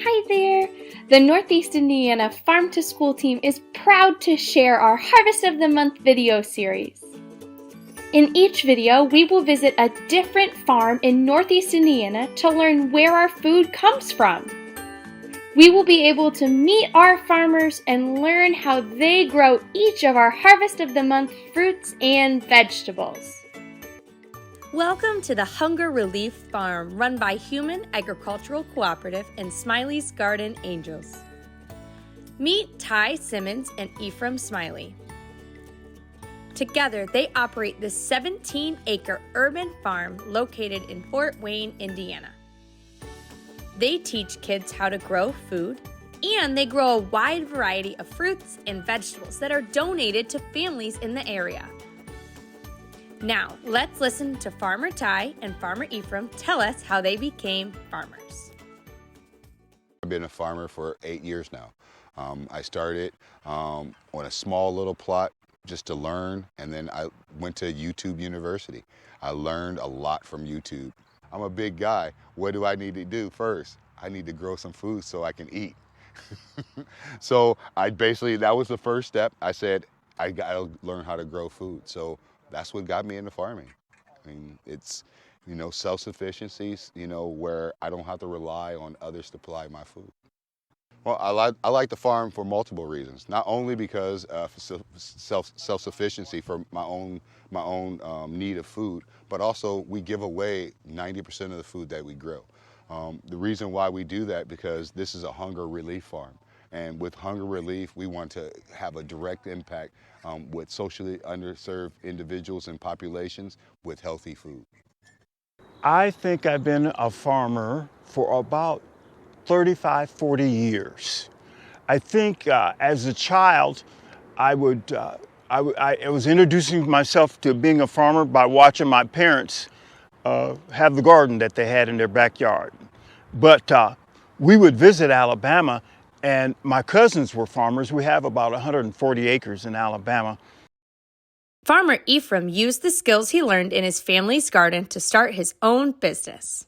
Hi there! The Northeast Indiana Farm to School team is proud to share our Harvest of the Month video series. In each video, we will visit a different farm in Northeast Indiana to learn where our food comes from. We will be able to meet our farmers and learn how they grow each of our Harvest of the Month fruits and vegetables. Welcome to the Hunger Relief Farm, run by Human Agricultural Cooperative and Smiley's Garden Angels. Meet Ty Simmons and Ephraim Smiley. Together, they operate this 17-acre urban farm located in Fort Wayne, Indiana. They teach kids how to grow food, and they grow a wide variety of fruits and vegetables that are donated to families in the area. Now, let's listen to Farmer Ty and Farmer Ephraim tell us how they became farmers. I've been a farmer for 8 years now. I started on a small little plot just to learn, and then I went to YouTube University. I learned a lot from YouTube. I'm a big guy. What do I need to do first? I need to grow some food so I can eat. So that was the first step. I said, I gotta learn how to grow food. So that's what got me into farming. I mean, it's, self-sufficiency, where I don't have to rely on others to supply my food. Well, I like the farm for multiple reasons. Not only because for self-sufficiency for my own need of food, but also we give away 90% of the food that we grow. The reason why we do that because this is a hunger relief farm. And with hunger relief, we want to have a direct impact with socially underserved individuals and populations with healthy food. I think I've been a farmer for about 35, 40 years. I think as a child, I was introducing myself to being a farmer by watching my parents have the garden that they had in their backyard. But we would visit Alabama, and my cousins were farmers. We have about 140 acres in Alabama. Farmer Ephraim used the skills he learned in his family's garden to start his own business.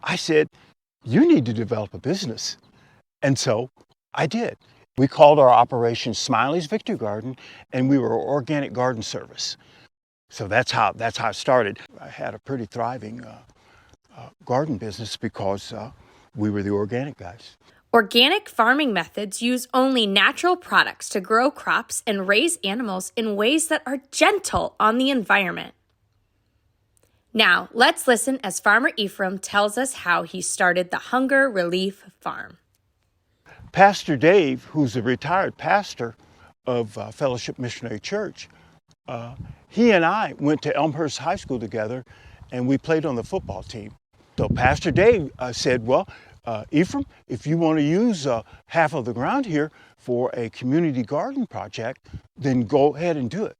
I said, you need to develop a business. And so I did. We called our operation Smiley's Victory Garden, and we were an organic garden service. So that's how it started. I had a pretty thriving garden business because we were the organic guys. Organic farming methods use only natural products to grow crops and raise animals in ways that are gentle on the environment. Now, let's listen as Farmer Ephraim tells us how he started the Hunger Relief Farm. Pastor Dave, who's a retired pastor of Fellowship Missionary Church, he and I went to Elmhurst High School together, and we played on the football team. So Pastor Dave said, well, Ephraim, if you want to use half of the ground here for a community garden project, then go ahead and do it.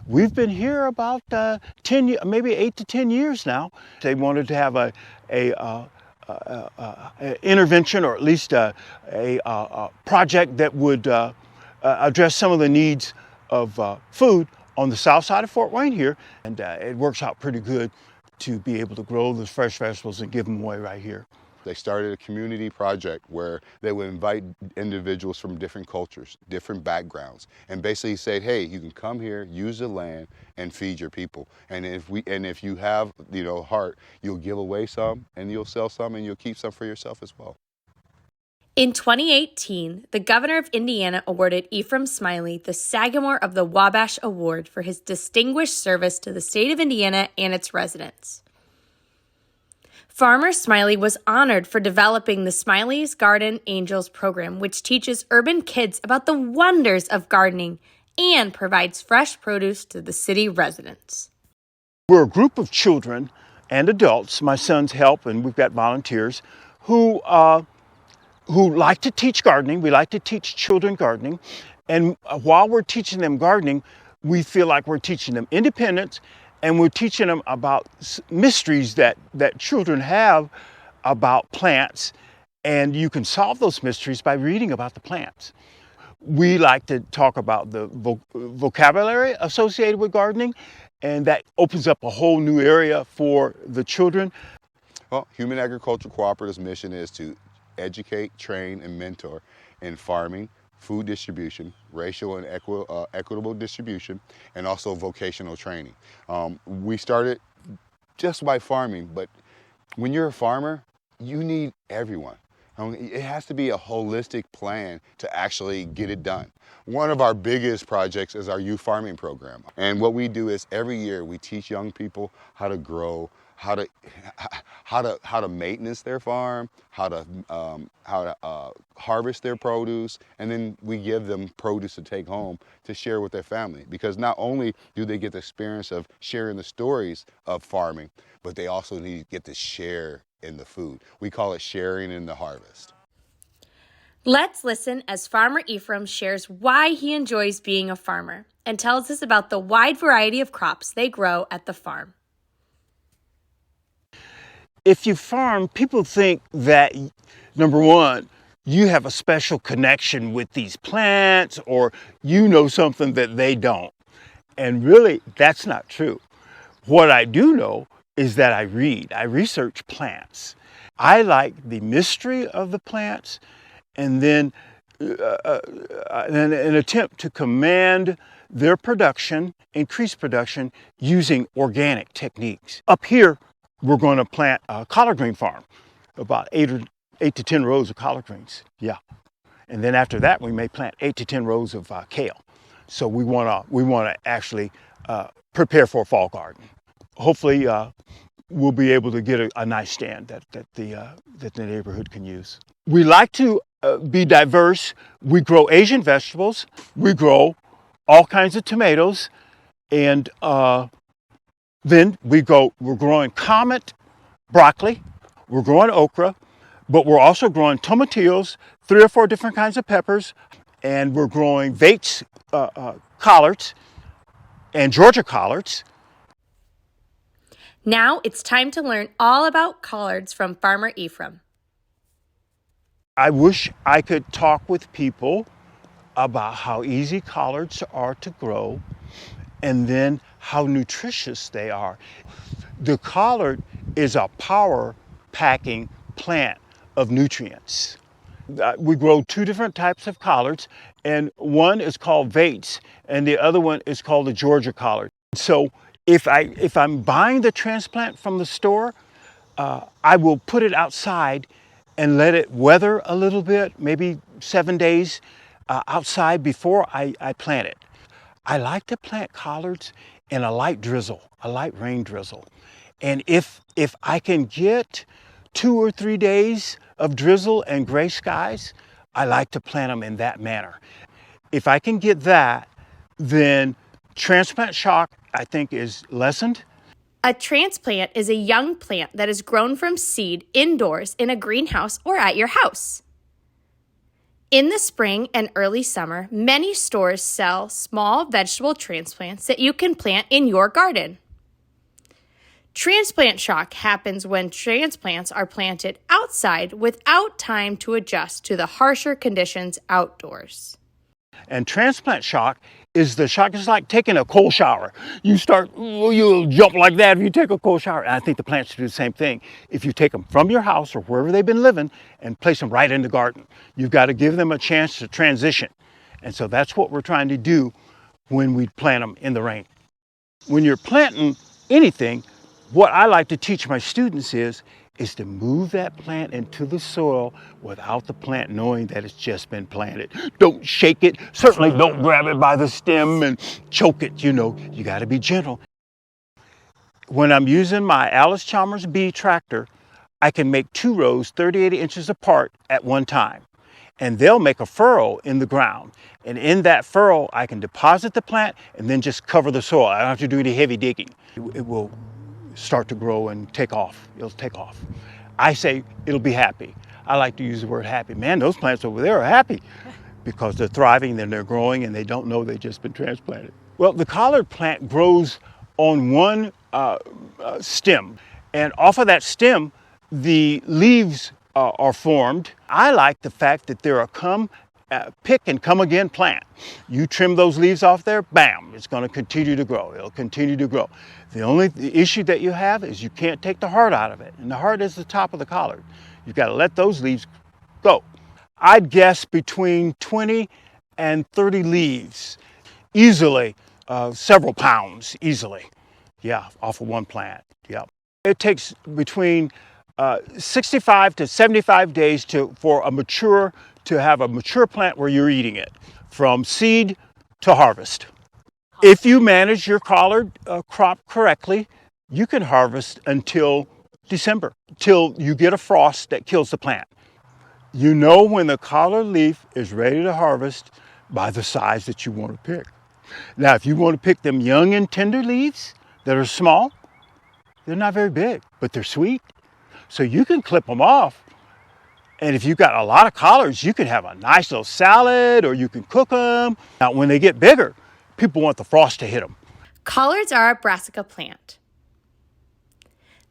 We've been here about 10, maybe 8 to 10 years now. They wanted to have a intervention, or at least a project that would address some of the needs of food on the south side of Fort Wayne here, and it works out pretty good to be able to grow those fresh vegetables and give them away right here. They started a community project where they would invite individuals from different cultures, different backgrounds, and basically said, hey, you can come here, use the land, and feed your people. And if you have, heart, you'll give away some, and you'll sell some, and you'll keep some for yourself as well. In 2018, the governor of Indiana awarded Ephraim Smiley the Sagamore of the Wabash Award for his distinguished service to the state of Indiana and its residents. Farmer Smiley was honored for developing the Smiley's Garden Angels program, which teaches urban kids about the wonders of gardening and provides fresh produce to the city residents. We're a group of children and adults, my sons help, and we've got volunteers, who like to teach gardening. We like to teach children gardening. And while we're teaching them gardening, we feel like we're teaching them independence, and we're teaching them about mysteries that children have about plants, and you can solve those mysteries by reading about the plants. We like to talk about the vocabulary associated with gardening, and that opens up a whole new area for the children. Well, Human Agricultural Cooperative's mission is to educate, train, and mentor in farming, food distribution, racial and equitable distribution, and also vocational training. We started just by farming, but when you're a farmer, you need everyone. It has to be a holistic plan to actually get it done. One of our biggest projects is our youth farming program. And what we do is every year we teach young people how to grow, how to maintenance their farm, how to harvest their produce, and then we give them produce to take home to share with their family. Because not only do they get the experience of sharing the stories of farming, but they also need to get to share in the food. We call it sharing in the harvest. Let's listen as Farmer Ephraim shares why he enjoys being a farmer and tells us about the wide variety of crops they grow at the farm. If you farm, people think that, number one, you have a special connection with these plants or you know something that they don't. And really, that's not true. What I do know is that I research plants. I like the mystery of the plants and then an attempt to command their production, increase production using organic techniques. Up here, we're going to plant a collard green farm, about 8 to 10 rows of collard greens. Yeah. And then after that, we may plant 8 to 10 rows of kale. So we want to actually prepare for a fall garden. Hopefully, we'll be able to get a nice stand that the neighborhood can use. We like to be diverse. We grow Asian vegetables. We grow all kinds of tomatoes, and then we're growing comet broccoli. We're growing okra, but we're also growing tomatillos, 3 or 4 different kinds of peppers, and we're growing Vates collards and Georgia collards. Now it's time to learn all about collards from Farmer Ephraim. I wish I could talk with people about how easy collards are to grow and then how nutritious they are. The collard is a power-packing plant of nutrients. We grow 2 different types of collards, and one is called Vates, and the other one is called the Georgia collard. So if I'm buying the transplant from the store, I will put it outside and let it weather a little bit, maybe 7 days outside before I plant it. I like to plant collards in a light drizzle, a light rain drizzle. And if I can get 2 or 3 days of drizzle and gray skies, I like to plant them in that manner. If I can get that, then transplant shock, I think, is lessened. A transplant is a young plant that is grown from seed indoors in a greenhouse or at your house. In the spring and early summer, many stores sell small vegetable transplants that you can plant in your garden. Transplant shock happens when transplants are planted outside without time to adjust to the harsher conditions outdoors. And transplant shock is the shock. It's like taking a cold shower. You'll jump like that if you take a cold shower. And I think the plants do the same thing. If you take them from your house or wherever they've been living and place them right in the garden, you've got to give them a chance to transition. And so that's what we're trying to do when we plant them in the rain. When you're planting anything, what I like to teach my students is to move that plant into the soil without the plant knowing that it's just been planted. Don't shake it. Certainly don't grab it by the stem and choke it. You got to be gentle. When I'm using my Alice Chalmers B tractor, I can make 2 rows 38 inches apart at one time. And they'll make a furrow in the ground. And in that furrow, I can deposit the plant and then just cover the soil. I don't have to do any heavy digging. It will start to grow and take off. It'll take off. I say it'll be happy. I like to use the word happy. Man, those plants over there are happy because they're thriving and they're growing and they don't know they've just been transplanted. Well, the collard plant grows on one stem, and off of that stem, the leaves are formed. I like the fact that they're a pick and come again plant. You trim those leaves off there, bam, it's going to continue to grow. It'll continue to grow. The issue that you have is you can't take the heart out of it, and the heart is the top of the collard. You've got to let those leaves So I'd guess between 20 and 30 leaves, easily, several pounds, easily. Yeah, off of one plant. Yeah. It takes between 65 to 75 days to have a mature plant where you're eating it, from seed to harvest. If you manage your collard crop correctly, you can harvest until December, till you get a frost that kills the plant. You know when the collard leaf is ready to harvest by the size that you want to pick. Now, if you want to pick them young and tender leaves that are small, they're not very big, but they're sweet. So you can clip them off. And if you've got a lot of collards, you can have a nice little salad, or you can cook them. Now, when they get bigger, people want the frost to hit them. Collards are a brassica plant.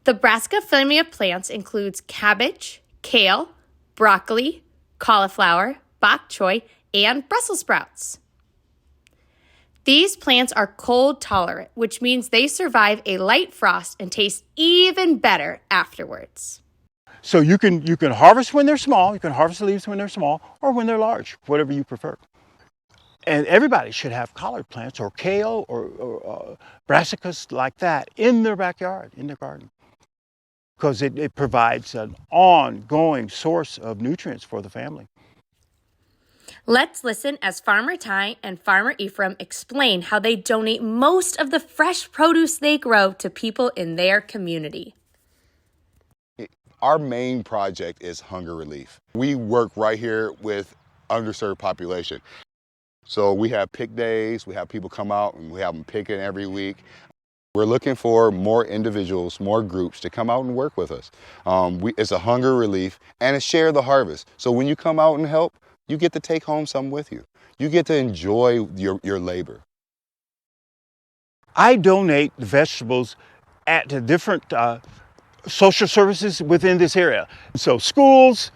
The brassica family of plants includes cabbage, kale, broccoli, cauliflower, bok choy, and Brussels sprouts. These plants are cold tolerant, which means they survive a light frost and taste even better afterwards. So you can harvest when they're small, you can harvest the leaves when they're small, or when they're large, whatever you prefer. And everybody should have collard plants or kale or brassicas like that in their backyard, in their garden, because it provides an ongoing source of nutrients for the family. Let's listen as Farmer Ty and Farmer Ephraim explain how they donate most of the fresh produce they grow to people in their community. Our main project is hunger relief. We work right here with underserved population. So we have pick days, we have people come out and we have them picking every week. We're looking for more individuals, more groups to come out and work with us. It's a hunger relief and a share the harvest. So when you come out and help, you get to take home something with you. You get to enjoy your labor. I donate the vegetables at the different social services within this area. So schools,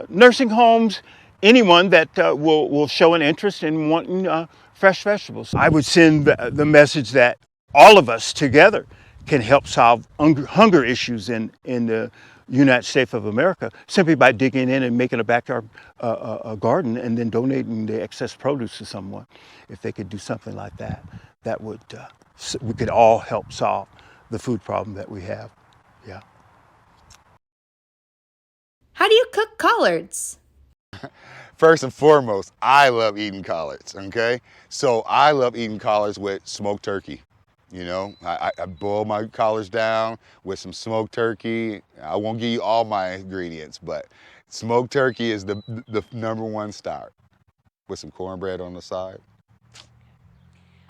nursing homes, anyone that will show an interest in wanting fresh vegetables. I would send the message that all of us together can help solve hunger issues in the United States of America simply by digging in and making a backyard a garden and then donating the excess produce to someone. If they could do something like that, that would we could all help solve the food problem that we have. Yeah. How do you cook collards? First and foremost, I love eating collards, okay? So I love eating collards with smoked turkey. You know, I boil my collards down with some smoked turkey. I won't give you all my ingredients, but smoked turkey is the #1 start, with some cornbread on the side.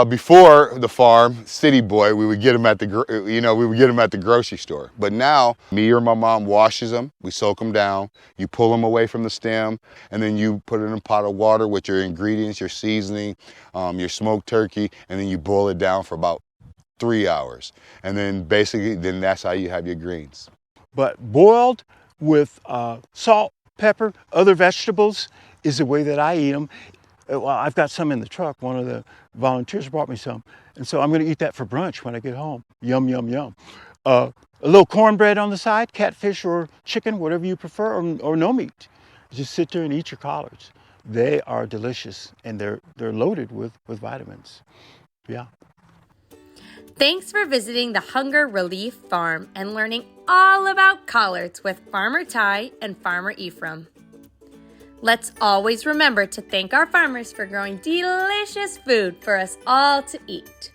Before the farm, city boy, we would get them at the grocery store. But now, me or my mom washes them. We soak them down. You pull them away from the stem, and then you put it in a pot of water with your ingredients, your seasoning, your smoked turkey, and then you boil it down for about 3 hours. And then basically, that's how you have your greens. But boiled with salt, pepper, other vegetables is the way that I eat them. Well, I've got some in the truck. One of the volunteers brought me some. And so I'm going to eat that for brunch when I get home. Yum, yum, yum. A little cornbread on the side, catfish or chicken, whatever you prefer, or no meat. Just sit there and eat your collards. They are delicious, and they're loaded with vitamins. Yeah. Thanks for visiting the Hunger Relief Farm and learning all about collards with Farmer Ty and Farmer Ephraim. Let's always remember to thank our farmers for growing delicious food for us all to eat.